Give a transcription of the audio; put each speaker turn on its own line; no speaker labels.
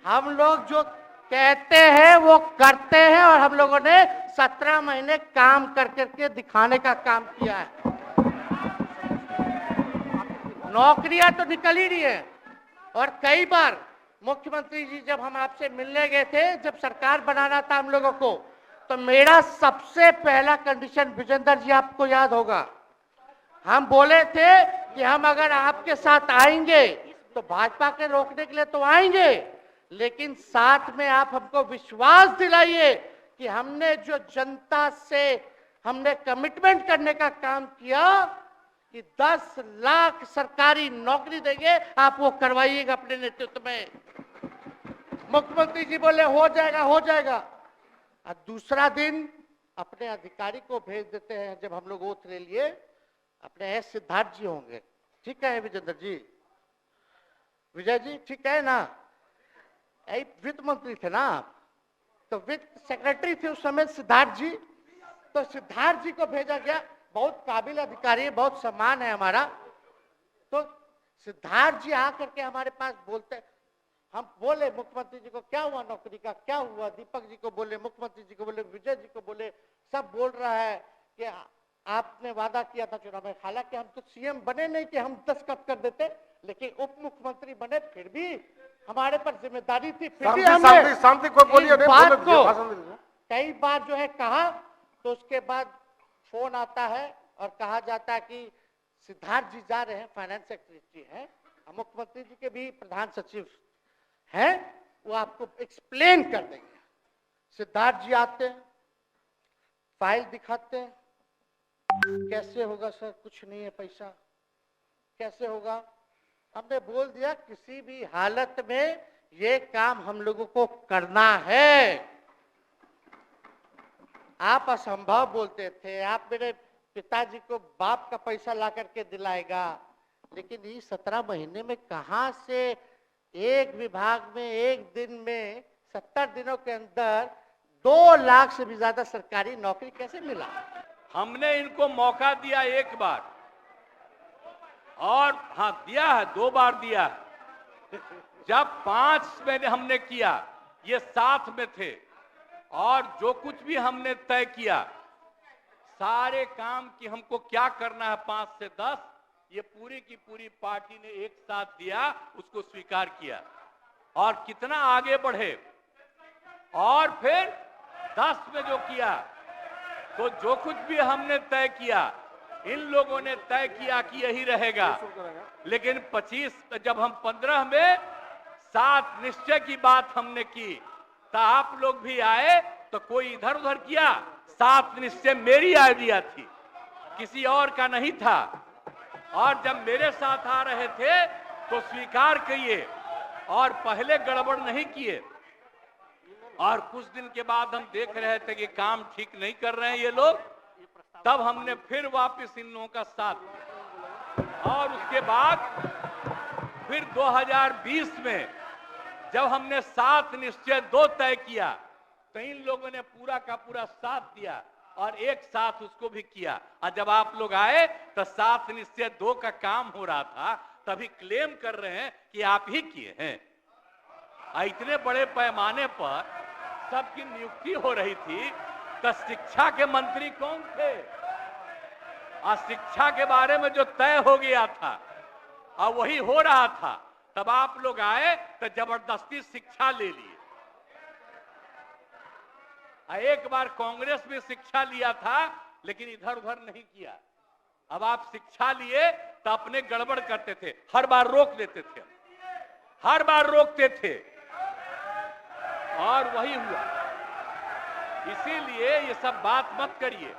हम लोग जो कहते हैं वो करते हैं और हम लोगों ने 17 महीने काम कर करके दिखाने का काम किया है। नौकरियां तो निकल ही रही है। और कई बार मुख्यमंत्री जी जब हम आपसे मिलने गए थे, जब सरकार बनाना था हम लोगों को, तो मेरा सबसे पहला कंडीशन, विजेंद्र जी आपको याद होगा, हम बोले थे कि हम अगर आपके साथ आएंगे तो भाजपा के रोकने के लिए तो आएंगे, लेकिन साथ में आप हमको विश्वास दिलाइए कि हमने जो जनता से हमने कमिटमेंट करने का काम किया कि 10 लाख सरकारी नौकरी देंगे, आप वो करवाइएगा अपने नेतृत्व में। मुख्यमंत्री जी बोले हो जाएगा हो जाएगा, और दूसरा दिन अपने अधिकारी को भेज देते हैं। जब हम लोग ओथ ले लिए, अपने एस सिद्धार्थ जी होंगे, ठीक है विजेंद्र जी, विजय जी ठीक है ना, वित्त मंत्री थे ना आप, तो वित्त सेक्रेटरी थे उस समय सिद्धार्थ जी, तो सिद्धार्थ जी को भेजा गया। बहुत काबिल अधिकारी है, बहुत सम्मान है हमारा। तो सिद्धार्थ जी आकर के हमारे पास बोलते, हम बोले मुख्यमंत्री जी को क्या हुआ नौकरी का, क्या हुआ, दीपक जी को बोले, मुख्यमंत्री जी को बोले, विजय जी को बोले, सब बोल रहा है कि आपने वादा किया था चुनाव में। हालांकि हम तो सीएम बने नहीं कि हम दस्तखत कर देते, लेकिन उप मुख्यमंत्री बने, फिर भी हमारे पर जिम्मेदारी थी, फिर भी हमने
शांति को बोलिए,
बात को कई बार जो है कहा। तो उसके बाद फोन आता है और कहा जाता है कि सिद्धार्थ जी जा रहे हैं, फाइनेंस सेक्रेटरी हैं, मुख्यमंत्री जी के भी प्रधान सचिव हैं, वो आपको एक्सप्लेन कर देंगे। सिद्धार्थ जी आते हैं, फाइल दिखाते हैं, कैसे होगा सर, कुछ नहीं है पैसा, कैसे होगा। हमने बोल दिया किसी भी हालत में ये काम हम लोगों को करना है। आप असंभव बोलते थे, आप मेरे पिताजी को बाप का पैसा ला करके दिलाएगा, लेकिन ये 17 महीने में कहां से एक विभाग में एक दिन में 70 दिनों के अंदर 2 लाख से भी ज्यादा सरकारी नौकरी कैसे मिला।
हमने इनको मौका दिया एक बार, और हाँ दिया है, 2 बार दिया है। जब 5 में हमने किया, ये साथ में थे, और जो कुछ भी हमने तय किया, सारे काम की हमको क्या करना है 5 से 10, ये पूरी की पूरी पार्टी ने एक साथ दिया, उसको स्वीकार किया, और कितना आगे बढ़े। और फिर 10 में जो किया, तो जो कुछ भी हमने तय किया, इन लोगों ने तय किया कि यही रहेगा, लेकिन 25 जब हम 15 में 7 निश्चय की बात हमने की, तो आप लोग भी आए, तो कोई इधर उधर किया। 7 निश्चय मेरी आइडिया थी, किसी और का नहीं था, और जब मेरे साथ आ रहे थे तो स्वीकार किए, और पहले गड़बड़ नहीं किए। और कुछ दिन के बाद हम देख रहे थे कि काम ठीक नहीं कर रहे हैं ये लोग, तब हमने फिर वापस इन लोगों का साथ, और उसके बाद फिर 2020 में जब हमने 7 निश्चय 2 तय किया, तो इन लोगों ने पूरा का पूरा साथ दिया, और एक साथ उसको भी किया। और जब आप लोग आए तो 7 निश्चय 2 का काम हो रहा था, तभी क्लेम कर रहे हैं कि आप ही किए हैं। इतने बड़े पैमाने पर सबकी नियुक्ति हो रही थी, तो शिक्षा के मंत्री कौन थे, और शिक्षा के बारे में जो तय हो गया था और वही हो रहा था, तब आप लोग आए तो जबरदस्ती शिक्षा ले लिए। एक बार कांग्रेस में शिक्षा लिया था, लेकिन इधर उधर नहीं किया। अब आप शिक्षा लिए तो अपने गड़बड़ करते थे, हर बार रोक देते थे, हर बार रोकते थे, और वही हुआ। इसीलिए ये सब बात मत करिए।